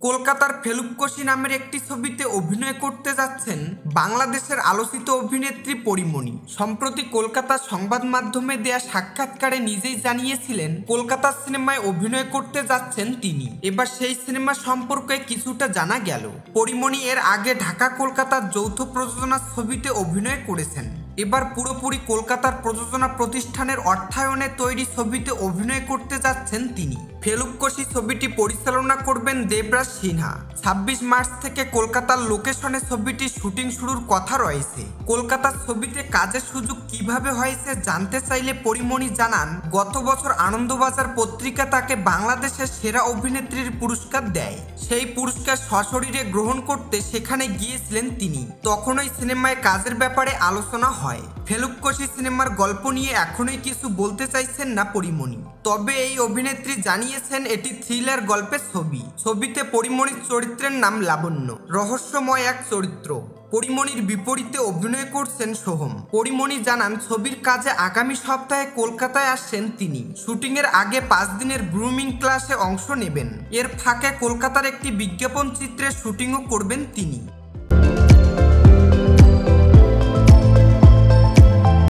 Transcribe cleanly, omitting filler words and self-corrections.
কলকাতার ফেলুক্কোশি নামের একটি ছবিতে অভিনয় করতে যাচ্ছেন বাংলাদেশের আলোচিত অভিনেত্রী পরীমণি। সম্প্রতি কলকাতার সংবাদ মাধ্যমে দেয়া সাক্ষাৎকারে নিজেই জানিয়েছিলেন কলকাতার সিনেমায় অভিনয় করতে যাচ্ছেন তিনি। এবার সেই সিনেমা সম্পর্কে কিছুটা জানা গেল। পরীমণি এর আগে ঢাকা কলকাতার যৌথ প্রযোজনার ছবিতে অভিনয় করেছেন। এবার পুরোপুরি কলকাতার প্রযোজনা প্রতিষ্ঠানের অর্থায়নে তৈরি ছবিতে অভিনয় করতে যাচ্ছেন তিনি। ফেলুক্কোশি ছবিটি পরিচালনা করবেন দেবরাজ সিনহা। ২৬ মার্চ থেকে কলকাতার লোকেশনে ছবিটির শুটিং শুরুর কথা রয়েছে। কলকাতার ছবিতে কাজের সুযোগ কিভাবে হয়েছে জানতে চাইলে পরীমণি জানান, গত বছর আনন্দবাজার পত্রিকা তাকে বাংলাদেশের সেরা অভিনেত্রীর পুরস্কার দেয়। সেই পুরস্কার সশরীরে গ্রহণ করতে সেখানে গিয়েছিলেন তিনি। তখনই সিনেমায় কাজের ব্যাপারে আলোচনা হয়। ফেলুক্কোশি সিনেমার গল্প নিয়ে এখনই কিছু বলতে চাইছেন না পরীমণি। তবে এই অভিনেত্রী জানিয়েছেন এটি থ্রিলার গল্পের ছবি। ছবিতে পরীমণির চরিত্রের নাম লাবণ্য, রহস্যময় এক চরিত্র। পরীমণির বিপরীতে অভিনয় করছেন সোহম। পরীমণি জানান, ছবির কাজে আগামী সপ্তাহে কলকাতায় আসছেন তিনি। শুটিংয়ের আগে 5 দিনের গ্রুমিং ক্লাসে অংশ নেবেন। এর ফাঁকে কলকাতার একটি বিজ্ঞাপন চিত্রের শুটিংও করবেন তিনি।